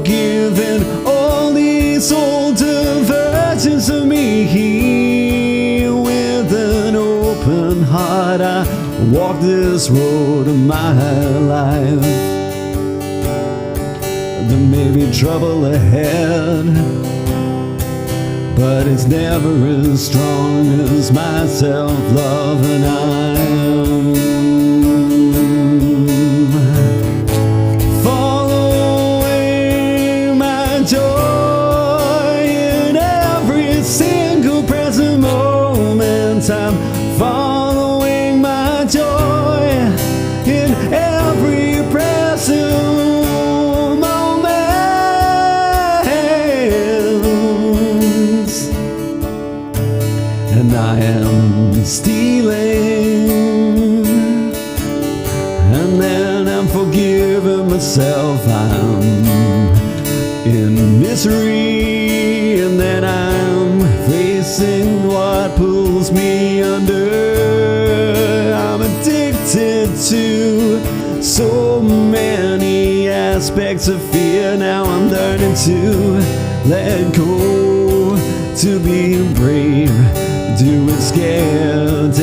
forgiven all these older versions of me. With an open heart I walk this road of my life. There may be trouble ahead, but it's never as strong as my self-love, and I am following my joy in every single present moment. I'm following my joy in every present and I am stealing, and then I'm forgiving myself. I'm in misery, and then I'm facing what pulls me under. I'm addicted to so many aspects of fear. Now I'm learning to let go, to be brave, do it scared.